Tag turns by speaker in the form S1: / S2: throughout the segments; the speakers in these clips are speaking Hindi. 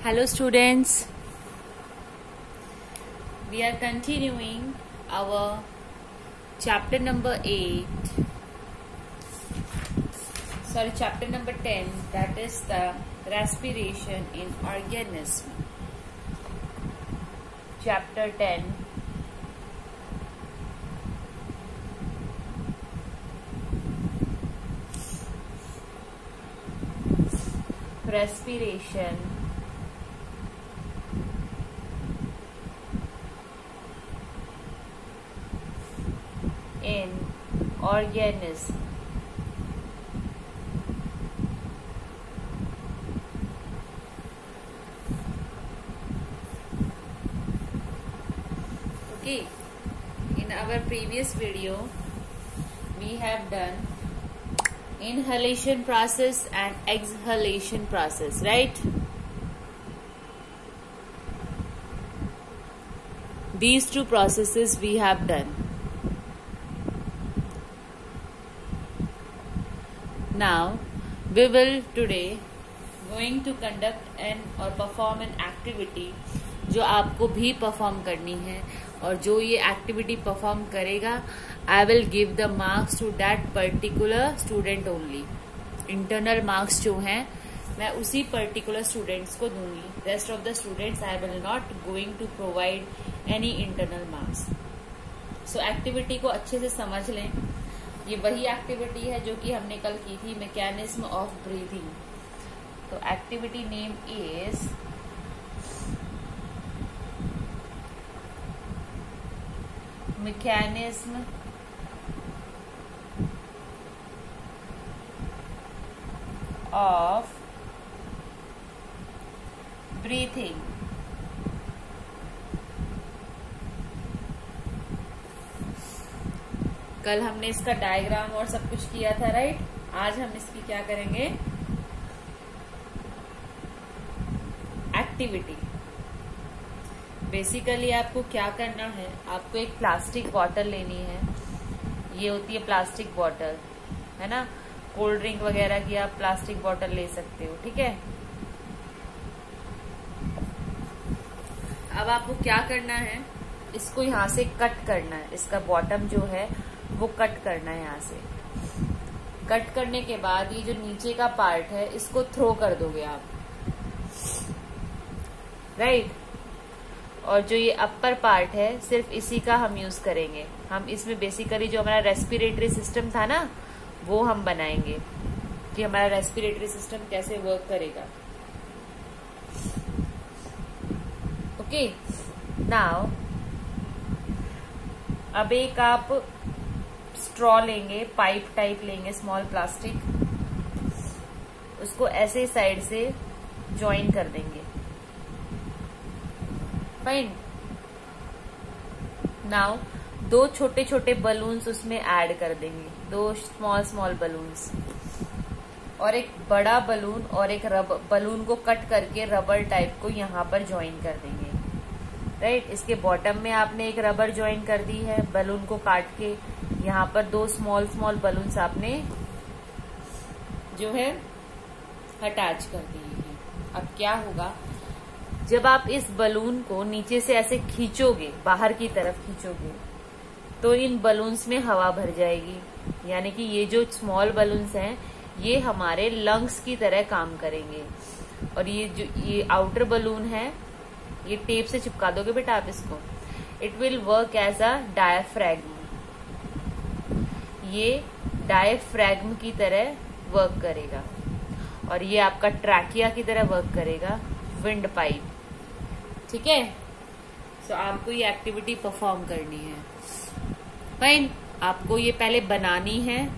S1: Hello students, we are continuing our chapter number 10, that is the respiration in organism. Chapter 10, respiration in organism. Okay, in our previous video we have done inhalation process and exhalation process, right? These two processes we have done. Now we will today going to conduct or perform an activity जो आपको भी परफॉर्म करनी है, और जो ये एक्टिविटी परफॉर्म करेगा I will give the marks to that particular student only. Internal marks जो हैं मैं उसी पर्टिकुलर स्टूडेंट्स को दूंगी. Rest of the students I will not going to provide any internal marks. So activity को अच्छे से समझ लें. ये वही एक्टिविटी है जो कि हमने कल की थी, मैकेनिज्म ऑफ ब्रीथिंग. तो activity name is mechanism of breathing. कल हमने इसका डायग्राम और सब कुछ किया था, राइट? आज हम इसकी क्या करेंगे? एक्टिविटी. बेसिकली आपको क्या करना है, आपको एक प्लास्टिक बॉटल लेनी है. ये होती है प्लास्टिक बॉटल, है ना? कोल्ड ड्रिंक वगैरह की आप प्लास्टिक बॉटल ले सकते हो, ठीक है? अब आपको क्या करना है, इसको यहाँ से कट करना है. इसका बॉटम जो है वो कट करना है. यहाँ से कट करने के बाद ये जो नीचे का पार्ट है इसको थ्रो कर दोगे आप, राइट? और जो ये अपर पार्ट है सिर्फ इसी का हम यूज करेंगे. हम इसमें बेसिकली जो हमारा रेस्पिरेटरी सिस्टम था ना वो हम बनाएंगे कि हमारा रेस्पिरेटरी सिस्टम कैसे वर्क करेगा. ओके, नाउ अब एक आप स्ट्रॉ लेंगे, पाइप टाइप लेंगे, स्मॉल प्लास्टिक. उसको ऐसे साइड से ज्वाइन कर देंगे. फाइन. नाउ दो छोटे छोटे बलून्स उसमें ऐड कर देंगे, दो स्मॉल बलून्स, और एक बड़ा बलून और एक बलून को कट करके रबर टाइप को यहाँ पर ज्वाइन कर देंगे, राइट? इसके बॉटम में आपने एक रबर ज्वाइन कर दी है. बलून को काट के यहाँ पर दो स्मॉल बलून्स आपने जो है अटैच कर दिए हैं. अब क्या होगा, जब आप इस बलून को नीचे से ऐसे खींचोगे, बाहर की तरफ खींचोगे, तो इन बलून्स में हवा भर जाएगी. यानी कि ये जो स्मॉल बलून्स हैं ये हमारे लंग्स की तरह काम करेंगे. और ये जो ये आउटर बलून है ये टेप से चिपका दोगे बेटा आप इसको. It will work as a diaphragm. ये डायफ्रैगम की तरह वर्क करेगा. और ये आपका ट्रैकिया की तरह वर्क करेगा, विंड पाइप. ठीक है? सो आपको ये एक्टिविटी परफॉर्म करनी है. फाइन. आपको ये पहले बनानी है.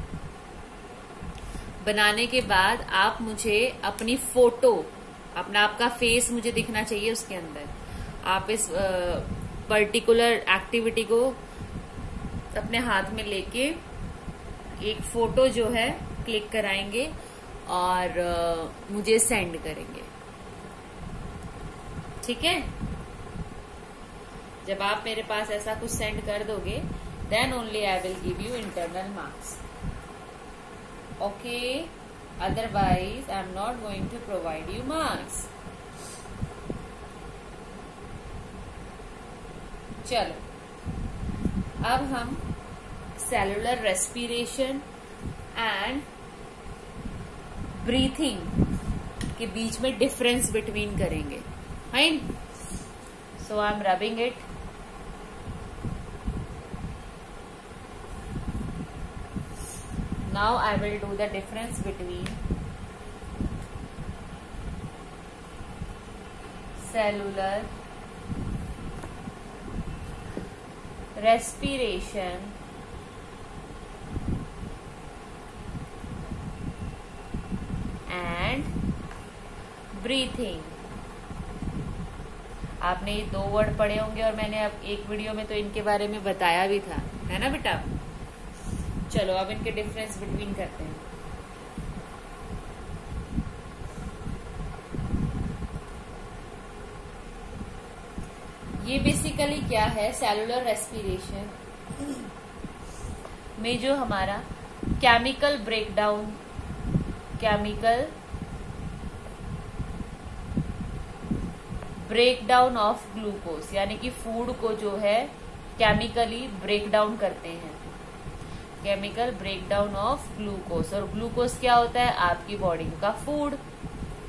S1: बनाने के बाद आप मुझे अपनी फोटो, आपका फेस मुझे दिखना चाहिए उसके अंदर. आप इस पर्टिकुलर एक्टिविटी को अपने हाथ में लेके एक फोटो जो है क्लिक कराएंगे और मुझे सेंड करेंगे. ठीक है? जब आप मेरे पास ऐसा कुछ सेंड कर दोगे then only I will give you internal marks. Okay? Otherwise, I am not going to provide you marks. चलो अब हम सेलुलर रेस्पिरेशन एंड ब्रीथिंग के बीच में डिफरेंस बिटवीन करेंगे. Fine. So I am rubbing it. Now I will do the difference between cellular respiration and breathing. आपने ये 2 वर्ड पढ़े होंगे और मैंने अब एक वीडियो में तो इनके बारे में बताया भी था, है ना बेटा. चलो अब इनके डिफरेंस बिटवीन करते हैं. ये बेसिकली क्या है, सेलुलर रेस्पिरेशन में जो हमारा केमिकल ब्रेकडाउन ऑफ ग्लूकोज, यानी कि फूड को जो है केमिकली ब्रेकडाउन करते हैं. Chemical breakdown of glucose. और ग्लूकोज क्या होता है, आपकी बॉडी का फूड.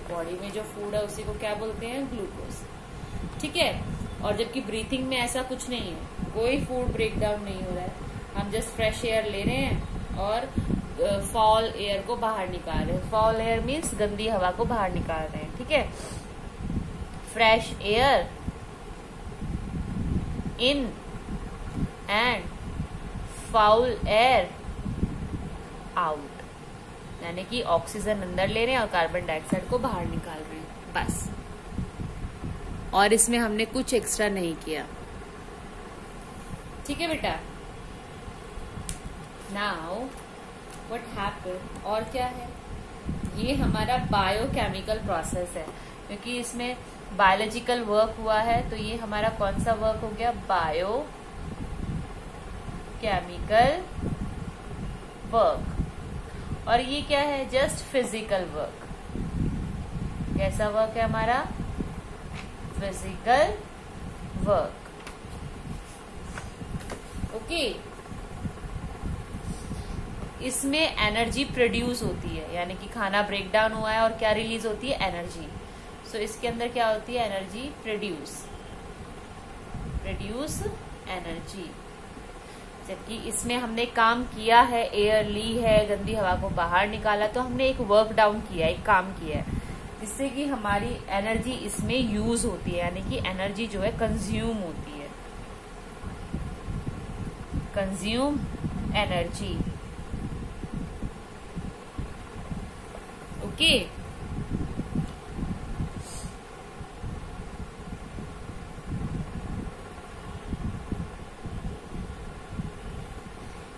S1: बॉडी में जो फूड है उसी को क्या बोलते हैं, ग्लूकोज. ठीक है. और जबकि ब्रीथिंग में ऐसा कुछ नहीं है, कोई फूड ब्रेकडाउन नहीं हो रहा है. हम जस्ट फ्रेश एयर ले रहे हैं और फाउल एयर को बाहर निकाल रहे हैं. फाउल एयर मीन्स गंदी हवा को बाहर निकाल रहे हैं. ठीक है. Fresh air in and foul air out, यानी कि ऑक्सीजन अंदर ले रहे हैं और कार्बन डाइऑक्साइड को बाहर निकाल रहे हैं, बस. और इसमें हमने कुछ एक्स्ट्रा नहीं किया. ठीक है बेटा. नाउ व्हाट हैपन, और क्या है, ये हमारा बायोकेमिकल प्रोसेस है, क्योंकि इसमें बायोलॉजिकल वर्क हुआ है. तो ये हमारा कौन सा वर्क हो गया, बायो केमिकल वर्क. और ये क्या है, जस्ट फिजिकल वर्क. कैसा वर्क है हमारा, फिजिकल वर्क. ओके. इसमें एनर्जी प्रोड्यूस होती है, यानी कि खाना ब्रेक डाउन हुआ है और क्या रिलीज होती है, एनर्जी. सो इसके अंदर क्या होती है, एनर्जी प्रोड्यूस एनर्जी. जबकि इसमें हमने काम किया है, एयर ली है, गंदी हवा को बाहर निकाला, तो हमने एक वर्क डाउन किया, एक काम किया है, जिससे कि हमारी एनर्जी इसमें यूज होती है, यानी कि एनर्जी जो है कंज्यूम होती है. Consume energy. ओके.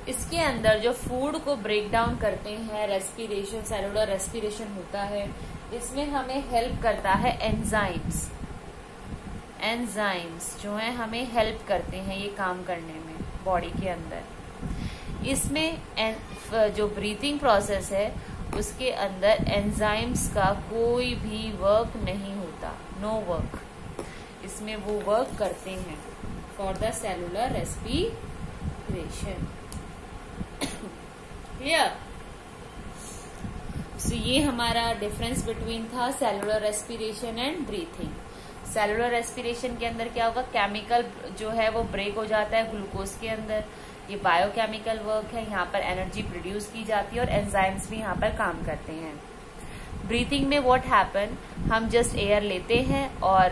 S1: इसके अंदर जो फूड को ब्रेक डाउन करते हैं, रेस्पिरेशन, सेलुलर रेस्पिरेशन होता है, इसमें हमें हेल्प करता है एंजाइम्स. एंजाइम्स जो है हमें हेल्प करते हैं ये काम करने में बॉडी के अंदर. इसमें जो ब्रीथिंग प्रोसेस है उसके अंदर एंजाइम्स का कोई भी वर्क नहीं होता, नो वर्क. इसमें वो वर्क करते हैं for the cellular respiration. Clear. So ये हमारा डिफरेंस बिटवीन था cellular respiration and breathing. Cellular respiration के अंदर क्या होगा, केमिकल जो है वो ब्रेक हो जाता है ग्लूकोज के अंदर. ये बायोकेमिकल वर्क है, यहाँ पर एनर्जी प्रोड्यूस की जाती है और एंजाइम्स भी यहाँ पर काम करते हैं. ब्रीथिंग में व्हाट हैपन, हम जस्ट एयर लेते हैं और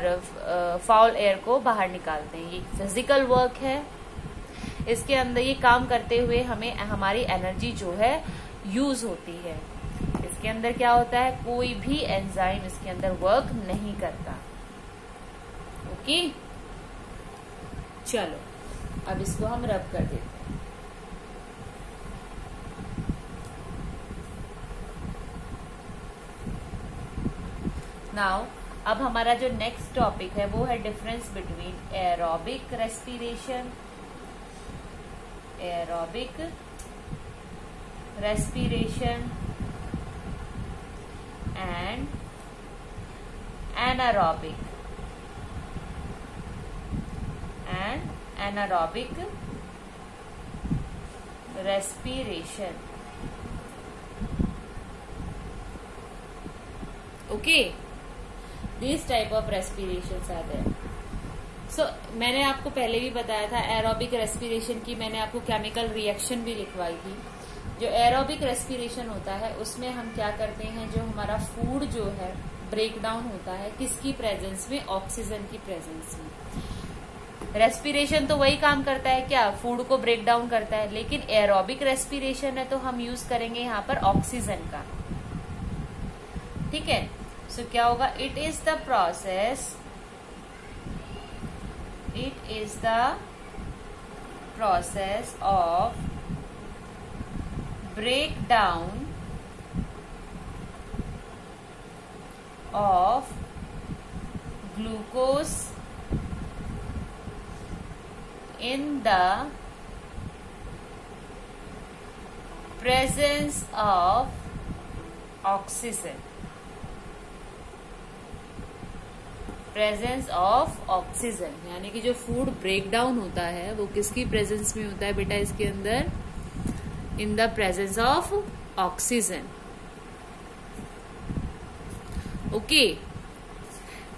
S1: फाउल एयर को बाहर निकालते हैं. ये फिजिकल वर्क है. इसके अंदर ये काम करते हुए हमें हमारी एनर्जी जो है यूज होती है. इसके अंदर क्या होता है, कोई भी एंजाइम इसके अंदर वर्क नहीं करता. ओके. चलो अब इसको हम रब कर देते हैं. नाउ अब हमारा जो नेक्स्ट टॉपिक है वो है difference between aerobic respiration, and anaerobic anaerobic respiration. Okay, this type of respiration are there. So मैंने आपको पहले भी बताया था एरोबिक रेस्पिरेशन की, मैंने आपको केमिकल रिएक्शन भी लिखवाई थी। जो एरोबिक रेस्पिरेशन होता है उसमें हम क्या करते हैं, जो हमारा फूड जो है ब्रेक डाउन होता है किसकी प्रेजेंस में, ऑक्सीजन की प्रेजेंस में। रेस्पिरेशन तो वही काम करता है क्या, फूड को ब्रेक डाउन करता है, लेकिन एरोबिक रेस्पिरेशन है तो हम यूज करेंगे यहाँ पर ऑक्सीजन का। ठीक है, सो क्या होगा, it is the process of breakdown of glucose in the presence of oxygen। Presence of oxygen, यानी कि जो फूड ब्रेक डाउन होता है वो किसकी प्रेजेंस में होता है बेटा, इसके अंदर in the presence of oxygen. Okay,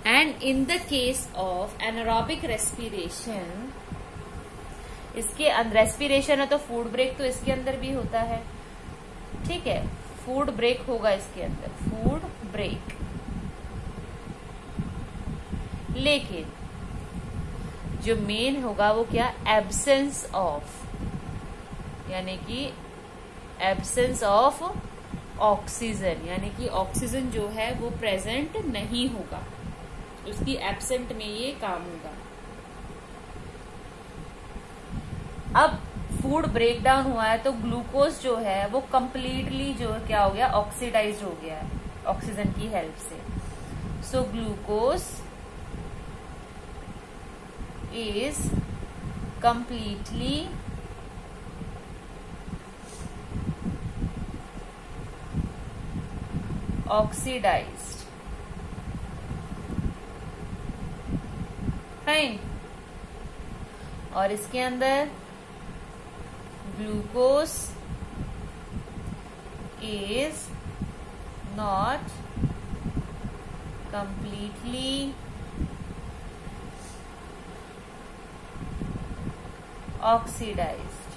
S1: and in the case of anaerobic respiration, इसके अंदर रेस्पिरेशन है तो फूड ब्रेक तो इसके अंदर भी होता है। ठीक है, फूड ब्रेक होगा इसके अंदर, फूड ब्रेक, लेकिन जो मेन होगा वो क्या, एब्सेंस ऑफ, यानी कि एब्सेंस ऑफ ऑक्सीजन, यानी कि ऑक्सीजन जो है वो प्रेजेंट नहीं होगा, उसकी एब्सेंट में ये काम होगा। अब फूड ब्रेक डाउन हुआ है तो ग्लूकोज जो है वो कंप्लीटली जो क्या हो गया, ऑक्सीडाइज हो गया है ऑक्सीजन की हेल्प से। So glucose is completely oxidized। Fine, और इसके अंदर glucose is not completely oxidised,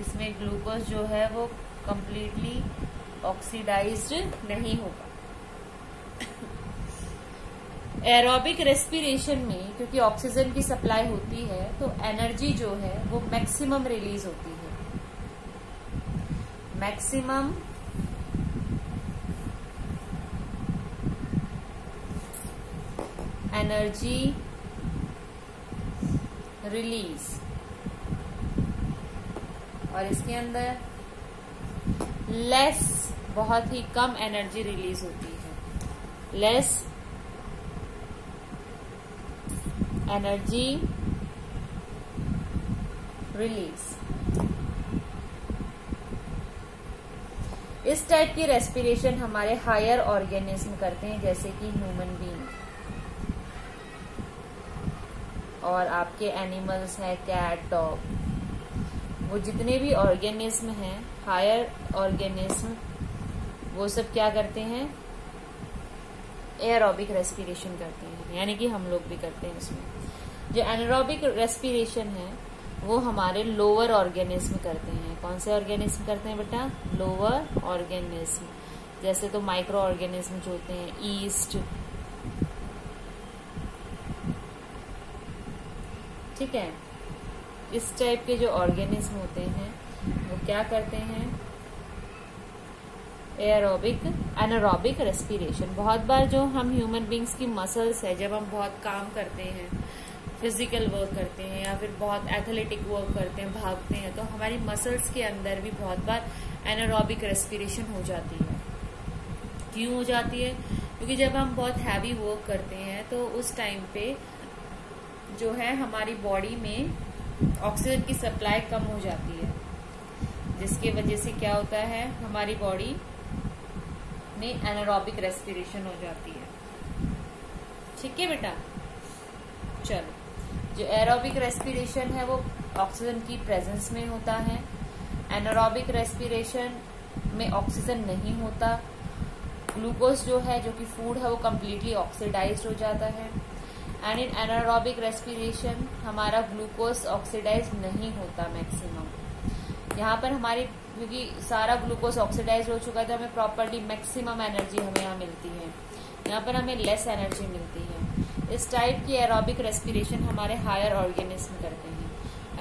S1: इसमें ग्लूकोज जो है वो कंप्लीटली ऑक्सीडाइज्ड नहीं होगा। एरोबिक रेस्पिरेशन में क्योंकक्योंकि ऑक्सीजन की सप्लाई होती है तो एनर्जी जो है वो मैक्सिमम रिलीज होती है। मैक्सिमम एनर्जी रिलीज, और इसके अंदर लेस, बहुत ही कम एनर्जी रिलीज होती है। Less energy release. इस टाइप की रेस्पिरेशन हमारे हायर ऑर्गेनिज्म करते हैं, जैसे कि ह्यूमन बीइंग, और आपके एनिमल्स हैं कैट, डॉग, वो जितने भी ऑर्गेनिज्म हैं हायर ऑर्गेनिज्म, वो सब क्या करते हैं, एयरोबिक रेस्पिरेशन करते हैं, यानी कि हम लोग भी करते हैं उसमें। जो एनारोबिक रेस्पिरेशन है वो हमारे लोअर ऑर्गेनिज्म करते हैं। कौन से ऑर्गेनिज्म करते हैं बेटा, लोअर ऑर्गेनिज्म, जैसे तो माइक्रो ऑर्गेनिज्म जो होते हैं, ईस्ट, ठीक है, इस टाइप के जो ऑर्गेनिज्म होते हैं वो क्या करते हैं, एनारोबिक रेस्पिरेशन। बहुत बार जो हम ह्यूमन बींग्स की मसल्स है, जब हम बहुत काम करते हैं, फिजिकल वर्क करते हैं या फिर बहुत एथलेटिक वर्क करते हैं, भागते हैं, तो हमारी मसल्स के अंदर भी बहुत बार एनारोबिक रेस्पिरेशन हो जाती है। क्यों हो जाती है, क्योंकि जब हम बहुत हैवी वर्क करते हैं तो उस टाइम पे जो है हमारी बॉडी में ऑक्सीजन की सप्लाई कम हो जाती है, जिसके वजह से क्या होता है, हमारी बॉडी में एनारोबिक रेस्पिरेशन हो जाती है। ठीक है बेटा, चलो जो एरोबिक रेस्पिरेशन है वो ऑक्सीजन की प्रेजेंस में होता है। एनारोबिक रेस्पिरेशन में ऑक्सीजन नहीं होता। ग्लूकोज जो है, जो कि फूड है, वो कम्प्लीटली ऑक्सीडाइज्ड हो जाता है। एंड इन एनारोबिक रेस्पिरेशन हमारा ग्लूकोज ऑक्सीडाइज नहीं होता मैक्सिमम। यहाँ पर हमारी, क्योंकि सारा ग्लूकोज ऑक्सीडाइज हो चुका है, तो हमें प्रॉपरली मैक्सिमम एनर्जी हमें यहाँ मिलती है। यहाँ पर हमें लेस एनर्जी मिलती है। इस टाइप की एरोबिक रेस्पिरेशन हमारे हायर ऑर्गेनिज्म करते हैं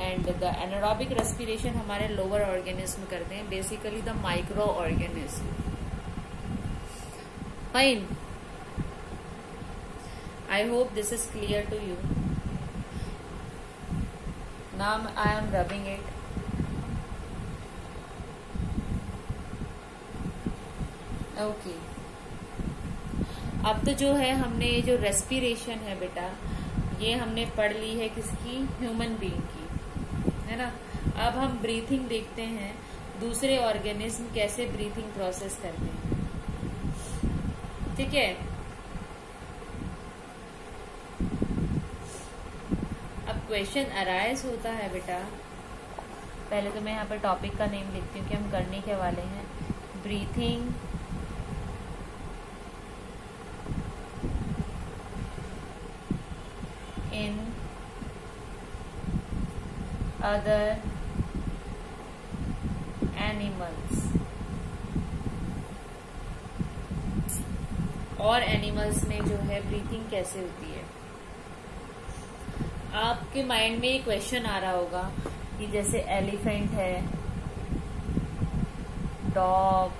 S1: एंड द एनारोबिक रेस्पिरेशन हमारे लोअर ऑर्गेनिज्म करते हैं, basically the micro organism. Fine, I hope this is clear to you. Now I am rubbing it. Okay. अब तो जो है हमने ये जो रेस्पिरेशन है बेटा, ये हमने पढ़ ली है किसकी? ह्यूमन बीइंग की, है ना। अब हम ब्रीथिंग देखते हैं, दूसरे ऑर्गेनिज्म कैसे ब्रीथिंग प्रोसेस करते हैं। ठीक है। क्वेश्चन अराइज होता है बेटा, पहले तो मैं यहाँ पर टॉपिक का नेम लिखती हूँ कि हम करने के वाले हैं। ब्रीथिंग इन अदर एनिमल्स, और एनिमल्स में जो है ब्रीथिंग कैसे होती है। आपके माइंड में ये क्वेश्चन आ रहा होगा कि जैसे एलिफेंट है, डॉग,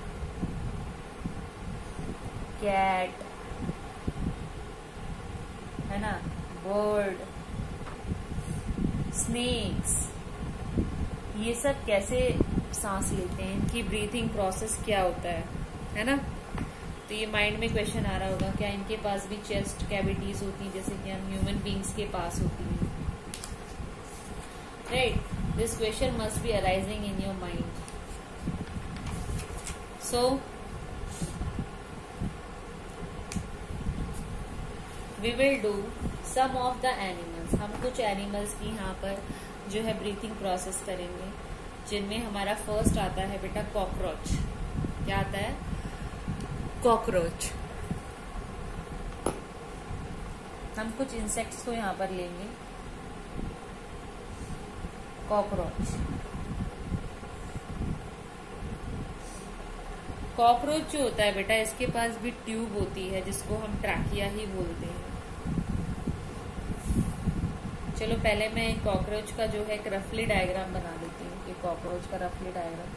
S1: कैट, है ना, बर्ड, स्नेक्स, ये सब कैसे सांस लेते हैं, इनकी ब्रीथिंग प्रोसेस क्या होता है ना। तो ये माइंड में क्वेश्चन आ रहा होगा, क्या इनके पास भी चेस्ट कैविटीज होती हैं जैसे कि हम ह्यूमन बींग्स के पास होती हैं। Right, this question must be arising in your mind. So we will do some of the animals. हम कुछ एनिमल्स की यहाँ पर जो है ब्रीथिंग प्रोसेस करेंगे, जिनमें हमारा फर्स्ट आता है बेटा कॉकरोच। क्या आता है? कॉकरोच। हम कुछ इंसेक्ट्स को यहाँ पर लेंगे। कॉकरोच, कॉकरोच जो होता है बेटा, इसके पास भी ट्यूब होती है जिसको हम ट्रैकिया ही बोलते हैं। चलो पहले मैं कॉकरोच का जो है एक रफली डायग्राम बना देती हूँ कि कॉकरोच का रफली डायग्राम,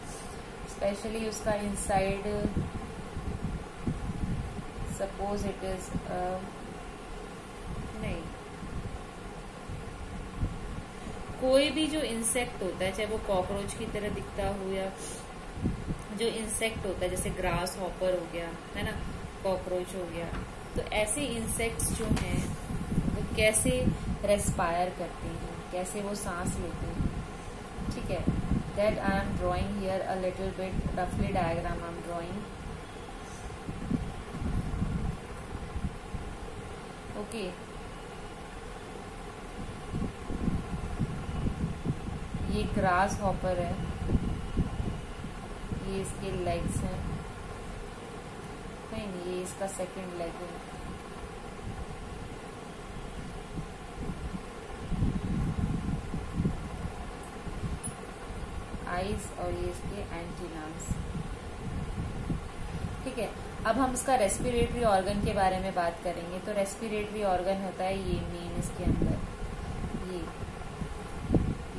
S1: स्पेशली उसका इनसाइड, सपोज इट इज नहीं, कोई भी जो इंसेक्ट होता है, चाहे वो कॉकरोच की तरह दिखता हो या जो इंसेक्ट होता है जैसे ग्रास हॉपर हो गया, है ना, कॉकरोच हो गया, तो ऐसे इंसेक्ट्स जो हैं वो कैसे रेस्पायर करते हैं, कैसे वो सांस लेते हैं। ठीक है, that I am drawing here a little bit रफली diagram I am drawing. Okay, ये ग्रास हॉपर है, ये इसके लेग्स हैं, नहीं ये इसका सेकंड लेग है, आईज, और ये इसके एंटीनास। ठीक है, अब हम इसका रेस्पिरेटरी ऑर्गन के बारे में बात करेंगे। तो रेस्पिरेटरी ऑर्गन होता है ये मेन, इसके अंदर ये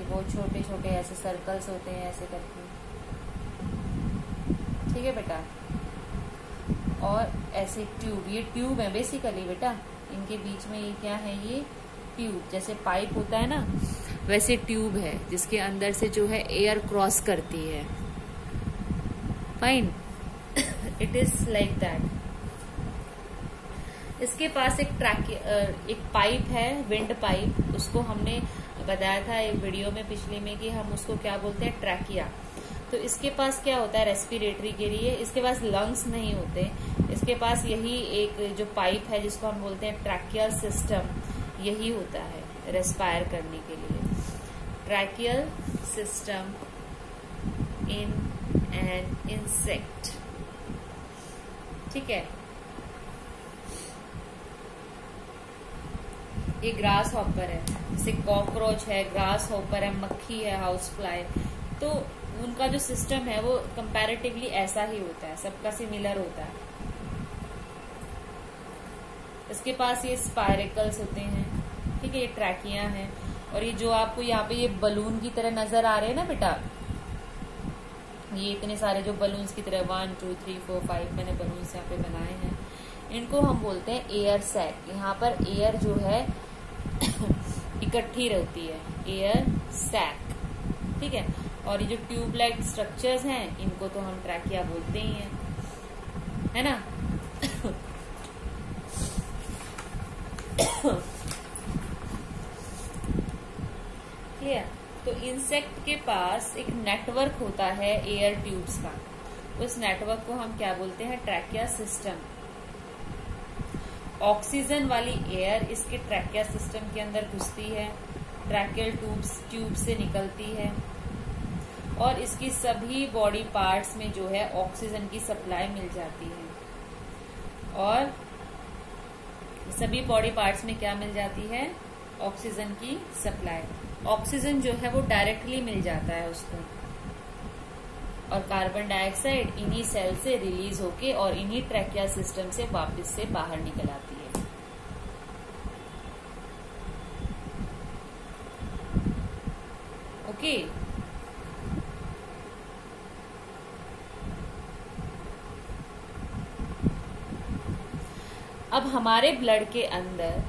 S1: बहुत छोटे छोटे ऐसे सर्कल्स होते हैं ऐसे करके। ठीक है बेटा, और ऐसे ट्यूब, ये ट्यूब है बेसिकली बेटा, इनके बीच में ये क्या है, ये ट्यूब, जैसे पाइप होता है ना वैसे ट्यूब है जिसके अंदर से जो है एयर क्रॉस करती है। Fine, it is like that. इसके पास एक पाइप है, विंड पाइप, उसको हमने बताया था एक वीडियो में पिछले में कि हम उसको क्या बोलते हैं, ट्रैकिया। तो इसके पास क्या होता है रेस्पिरेटरी के लिए, इसके पास लंग्स नहीं होते, इसके पास यही एक जो पाइप है जिसको हम बोलते हैं ट्रैकियल सिस्टम, यही होता है। रेस्पायर करने के लिए। Tracheal system in an insect, ठीक है। ये ग्रास हॉपर है, जैसे कॉकरोच है, ग्रास हॉपर है, मक्खी है, हाउस फ्लाई, तो उनका जो सिस्टम है वो कंपैरेटिवली ऐसा ही होता है, सबका सिमिलर होता है। इसके पास ये स्पायरिकल्स होते हैं, ठीक है, ये ट्रैकिया हैं। और ये जो आपको यहाँ पे ये बलून की तरह नजर आ रहे हैं ना बेटा, ये इतने सारे जो बलून्स की तरह 1 2 3 4 5 मैंने बलून्स यहाँ पे बनाए हैं, इनको हम बोलते हैं एयर सैक। यहाँ पर एयर जो है इकट्ठी रहती है, एयर सैक, ठीक है। और ये जो ट्यूब लाइक स्ट्रक्चर्स हैं इनको तो हम ट्रैकिया बोलते ही हैं, है ना। क्लियर। तो इंसेक्ट के पास एक नेटवर्क होता है एयर ट्यूब्स का, उस नेटवर्क को हम क्या बोलते हैं, ट्रैकिया सिस्टम। ऑक्सीजन वाली एयर इसके ट्रैकिया सिस्टम के अंदर घुसती है, ट्रैकियल ट्यूब से निकलती है, और इसकी सभी बॉडी पार्ट्स में जो है ऑक्सीजन की सप्लाई मिल जाती है। और सभी बॉडी पार्ट्स में क्या मिल जाती है, ऑक्सीजन की सप्लाई। ऑक्सीजन जो है वो डायरेक्टली मिल जाता है उसको, और कार्बन डाइऑक्साइड इन्हीं सेल से रिलीज होके और इन्हीं ट्रैकिया सिस्टम से वापस से बाहर निकल आती है। ओके। अब हमारे ब्लड के अंदर,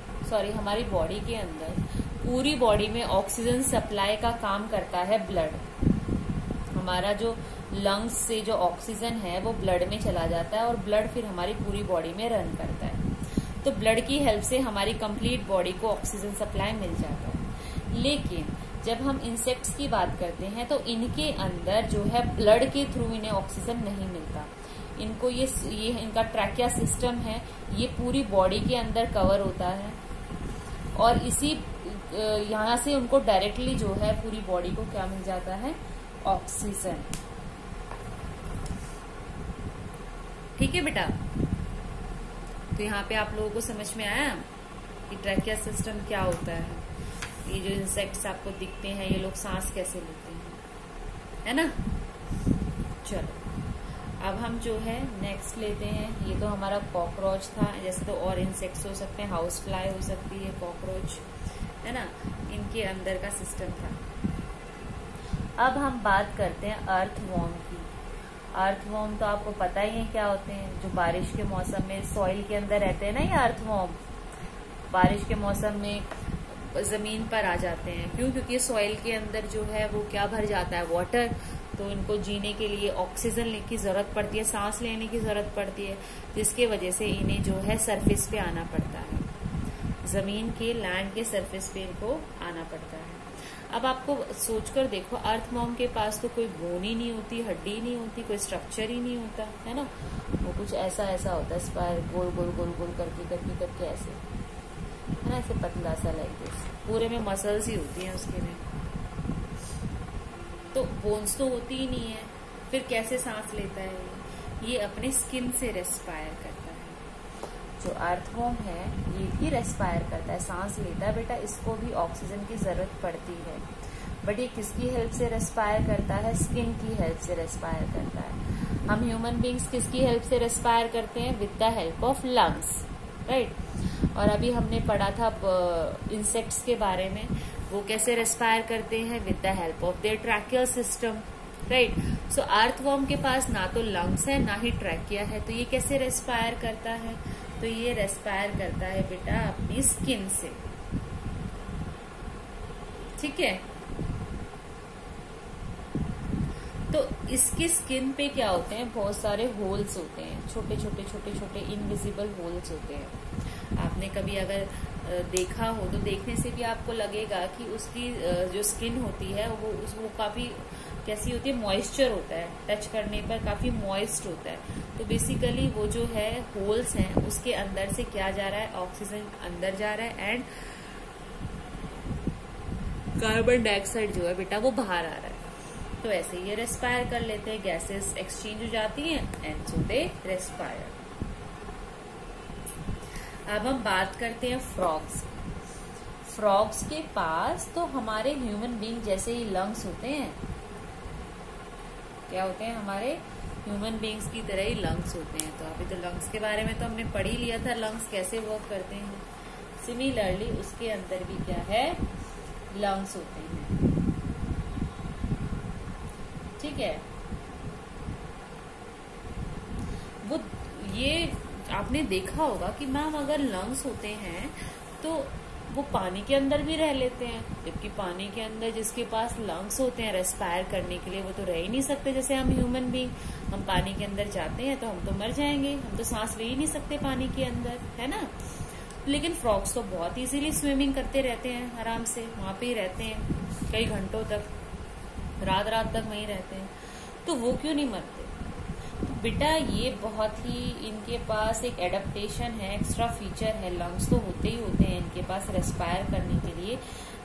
S1: हमारी बॉडी के अंदर, पूरी बॉडी में ऑक्सीजन सप्लाई का काम करता है ब्लड। हमारा जो लंग्स से जो ऑक्सीजन है वो ब्लड में चला जाता है, और ब्लड फिर हमारी पूरी बॉडी में रन करता है। तो ब्लड की हेल्प से हमारी कंप्लीट बॉडी को ऑक्सीजन सप्लाई मिल जाता है। लेकिन जब हम इंसेक्ट्स की बात करते हैं तो इनके अंदर जो है ब्लड के थ्रू इन्हें ऑक्सीजन नहीं मिलता। इनको ये इनका ट्रैकिया सिस्टम है, ये पूरी बॉडी के अंदर कवर होता है, और इसी यहाँ से उनको डायरेक्टली जो है पूरी बॉडी को क्या मिल जाता है, ऑक्सीजन। ठीक है बेटा। तो यहाँ पे आप लोगों को समझ में आया कि ट्रैकिया सिस्टम क्या होता है। ये जो इंसेक्ट्स आपको दिखते हैं ये लोग सांस कैसे लेते हैं, है ना। चलो अब हम जो है नेक्स्ट लेते हैं। ये तो हमारा कॉकरोच था, जैसे तो और इंसेक्ट्स हो सकते हैं, हाउस फ्लाई हो सकती है, कॉकरोच, है ना, इनके अंदर का सिस्टम था। अब हम बात करते हैं अर्थवॉर्म की। अर्थवॉर्म तो आपको पता ही है क्या होते हैं, जो बारिश के मौसम में सॉइल के अंदर रहते हैं ना, ये अर्थवॉर्म बारिश के मौसम में जमीन पर आ जाते हैं। क्यों? क्योंकि सॉइल के अंदर जो है वो क्या भर जाता है, वाटर। तो इनको जीने के लिए ऑक्सीजन की जरूरत पड़ती है, सांस लेने की जरूरत पड़ती है, जिसके वजह से इन्हें जो है सरफेस पे आना पड़ता है, जमीन के, लैंड के सरफेस पे इनको आना पड़ता है। अब आपको सोचकर देखो, अर्थवॉर्म के पास तो कोई बोन ही नहीं होती, हड्डी नहीं होती, कोई स्ट्रक्चर ही नहीं होता, है ना। वो कुछ ऐसा होता है, स्पायर गोल गोल गोल गोल करके ऐसे, है ना, ऐसे पतला सा लाइक दिस। पूरे में मसल्स ही होती हैं उसके में, तो बोन्स तो होती ही नहीं है। फिर कैसे सांस लेता है ये अपने स्किन से रेस्पायर करता है। जो अर्थवॉर्म है ये भी रेस्पायर करता है, सांस लेता है बेटा, इसको भी ऑक्सीजन की जरूरत पड़ती है। बट ये किसकी हेल्प से रेस्पायर करता है? स्किन की हेल्प से रेस्पायर करता है। हम ह्यूमन बींग्स किसकी हेल्प से रेस्पायर करते हैं? With the help of lungs, right. और अभी हमने पढ़ा था इंसेक्ट्स के बारे में, वो कैसे रेस्पायर करते हैं? With the help of their tracheal system, right. So earthworm के पास ना तो लंग्स है ना ही ट्रैकिया है, तो ये कैसे रेस्पायर करता है? तो ये रेस्पायर करता है बेटा अपनी स्किन से, ठीक है। तो इसकी स्किन पे क्या होते हैं? बहुत सारे होल्स होते हैं, छोटे छोटे इनविजिबल होल्स होते हैं। आपने कभी अगर देखा हो तो देखने से भी आपको लगेगा कि उसकी जो स्किन होती है वो काफी कैसी होती है, मॉइस्चर होता है, टच करने पर काफी मॉइस्ट होता है। तो बेसिकली वो जो है होल्स हैं उसके अंदर से क्या जा रहा है? ऑक्सीजन अंदर जा रहा है, एंड कार्बन डाइऑक्साइड जो है बेटा वो बाहर आ रहा है। तो ऐसे ये रेस्पायर कर लेते हैं, गैसेस एक्सचेंज हो जाती हैं एंड सो दे रेस्पायर। अब हम बात करते हैं फ्रॉग्स। फ्रॉग्स के पास तो हमारे ह्यूमन बीइंग जैसे ही लंग्स होते हैं। क्या होते हैं? हमारे ह्यूमन बीइंग्स की तरह ही लंग्स होते हैं। तो अभी तो लंग्स के बारे में तो हमने पढ़ ही लिया था, लंग्स कैसे वर्क करते हैं। सिमिलरली उसके अंदर भी क्या है? लंग्स होते हैं। ठीक है। वो ये आपने देखा होगा कि मैम अगर लंग्स होते हैं तो वो पानी के अंदर भी रह लेते हैं, जबकि पानी के अंदर जिसके पास लंग्स होते हैं रेस्पायर करने के लिए वो तो रह ही नहीं सकते। जैसे हम ह्यूमन बीइंग, हम पानी के अंदर जाते हैं तो हम तो मर जाएंगे, हम तो सांस ले ही नहीं सकते पानी के अंदर, है ना। लेकिन फ्रॉग्स तो बहुत इजीली स्विमिंग करते रहते हैं, आराम से वहां पे ही रहते हैं कई घंटों तक, रात रात तक वहीं रहते हैं। तो वो क्यों नहीं मरते? तो बेटा ये बहुत ही इनके पास एक एडेप्टेशन है, एक्स्ट्रा फीचर है। लंग्स तो होते ही होते हैं इनके पास रेस्पायर करने के लिए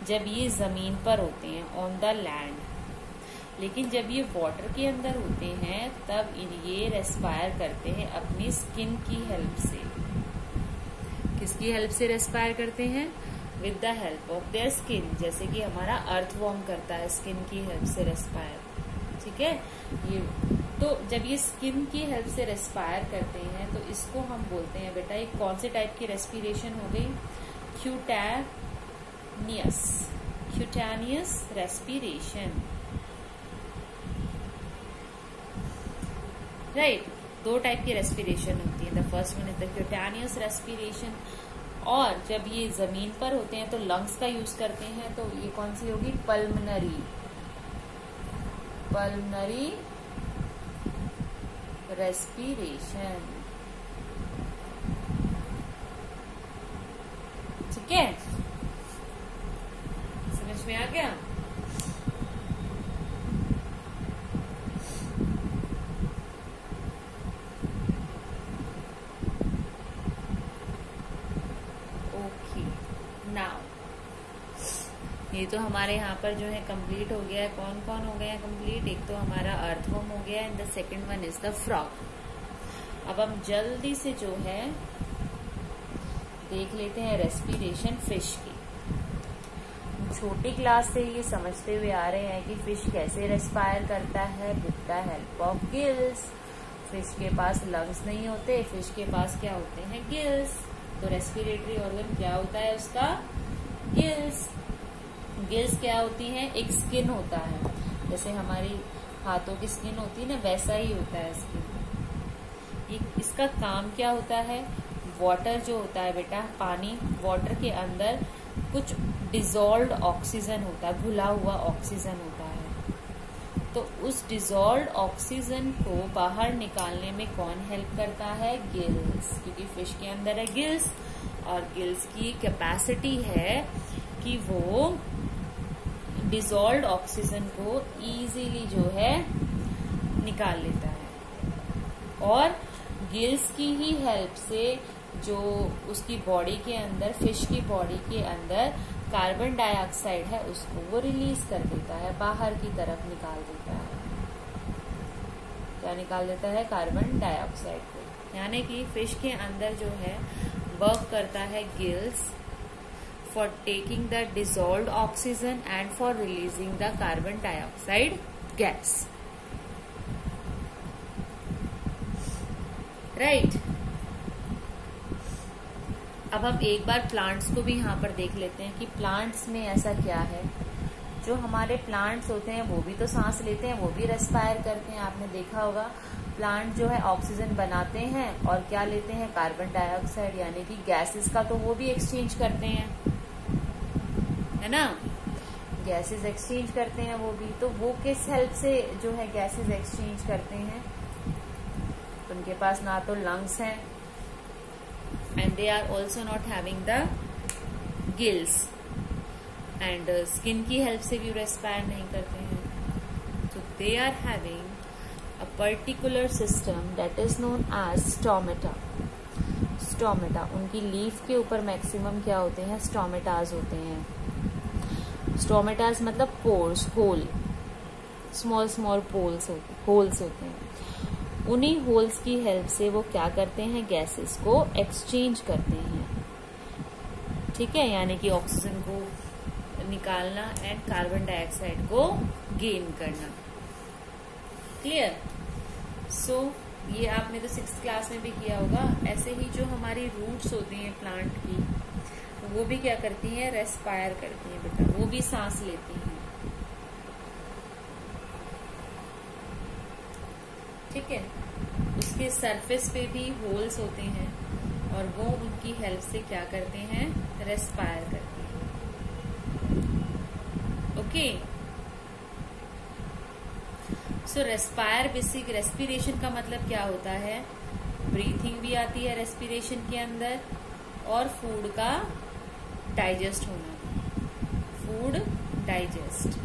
S1: जब ये जमीन पर होते हैं, ऑन द लैंड। लेकिन जब ये वाटर के अंदर होते हैं तब ये रेस्पायर करते हैं अपनी स्किन की हेल्प से। किसकी हेल्प से रेस्पायर करते हैं? With the help of their skin. जैसे कि हमारा अर्थवॉर्म करता है स्किन की हेल्प से रेस्पायर। ठीक है। ये तो जब ये स्किन की हेल्प से रेस्पायर करते हैं तो इसको हम बोलते हैं बेटा, ये कौन से टाइप की रेस्पिरेशन हो गई? Cutaneous respiration. राइट। दो टाइप की रेस्पिरेशन होती है। The first one is the cutaneous respiration. और जब ये जमीन पर होते हैं तो लंग्स का यूज करते हैं, तो ये कौन सी होगी? Pulmonary respiration. ठीक है, समझ में आ गया? ओके, नाउ ये तो हमारे यहाँ पर जो है कंप्लीट हो गया है। कौन कौन हो गया है कंप्लीट? एक तो हमारा अर्थवॉर्म हो गया and the second one is the frog. अब हम जल्दी से जो है देख लेते हैं रेस्पिरेशन फिश की। छोटी क्लास से ये समझते हुए आ रहे हैं कि फिश कैसे रेस्पायर करता है, with the help of gills. Fish के पास लंग्स नहीं होते, फिश के पास क्या होते हैं? गिल्स। तो रेस्पिरेटरी ऑर्गन क्या होता है उसका? गिल्स। गिल्स क्या होती हैं? एक स्किन होता है, जैसे हमारी हाथों की स्किन होती है ना, वैसा ही होता है स्किन। इसका काम क्या होता है? वाटर जो होता है बेटा, पानी, वाटर के अंदर कुछ डिसॉल्व्ड ऑक्सीजन होता है, घुला हुआ ऑक्सीजन होता है। तो उस डिसॉल्व्ड ऑक्सीजन को बाहर निकालने में कौन हेल्प करता है? गिल्स। क्योंकि फिश के अंदर है गिल्स, और गिल्स की कैपेसिटी है कि वो डिसॉल्व्ड ऑक्सीजन को इजीली जो है निकाल लेता है। और गिल्स की ही हेल्प से जो उसकी बॉडी के अंदर, फिश की बॉडी के अंदर कार्बन डाइऑक्साइड है उसको वो रिलीज कर देता है, बाहर की तरफ निकाल देता है। क्या निकाल देता है? कार्बन डाइऑक्साइड को। यानी कि फिश के अंदर जो है वर्क करता है gills for taking the dissolved oxygen and for releasing the carbon dioxide gas. Right? अब हम एक बार प्लांट्स को भी यहाँ पर देख लेते हैं कि प्लांट्स में ऐसा क्या है। जो हमारे प्लांट्स होते हैं वो भी तो सांस लेते हैं, वो भी रेस्पायर करते हैं। आपने देखा होगा प्लांट जो है ऑक्सीजन बनाते हैं और क्या लेते हैं? कार्बन डाइऑक्साइड, यानी कि गैसेस का तो वो भी एक्सचेंज करते हैं, है ना। गैसेस एक्सचेंज करते हैं वो भी। तो वो किस हेल्प से जो है गैसेस एक्सचेंज करते हैं? तो उनके पास ना तो लंग्स हैं and they are also not having the gills, and skin की हेल्प से भी रेस्पायर नहीं करते हैं। तो they are having a particular system that is known as stomata. Stomata, उनकी लीफ के ऊपर मैक्सिमम क्या होते हैं? स्टोमेटाज होते हैं। स्टोमेटास मतलब pores, hole, small small holes होते हैं। उन्हीं होल्स की हेल्प से वो क्या करते हैं, गैसेस को एक्सचेंज करते हैं, ठीक है, यानी कि ऑक्सीजन को निकालना एंड कार्बन डाइऑक्साइड को गेन करना। क्लियर? सो ये आपने तो 6th क्लास में भी किया होगा। ऐसे ही जो हमारी रूट्स होती हैं प्लांट की, वो भी क्या करती हैं, रेस्पायर करती हैं बेटा, वो भी सांस लेती हैं, ठीक है। उसके सरफेस पे भी होल्स होते हैं और वो उनकी हेल्प से क्या करते हैं, रेस्पायर करते हैं। ओके, सो रेस्पायर, बेसिक रेस्पिरेशन का मतलब क्या होता है, ब्रीथिंग भी आती है रेस्पिरेशन के अंदर, और फूड का डाइजेस्ट होना, फूड डाइजेस्ट,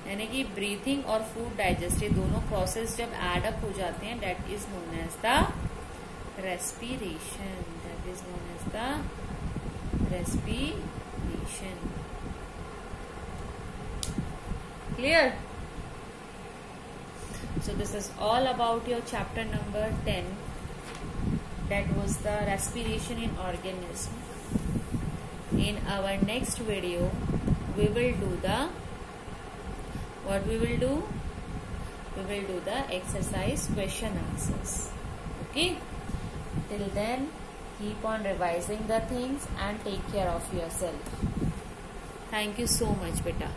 S1: यानी कि ब्रीथिंग और फूड डाइजेस्ट, ये दोनों प्रोसेस जब एड अप हो जाते हैं, that is known as the respiration, that is known as the respiration. Clear? So this is all about your chapter number 10. That was the respiration in organism. In our next video, we will do the, what we will do? We will do the exercise question answers. Okay? Till then, keep on revising the things and take care of yourself. Thank you so much, beta.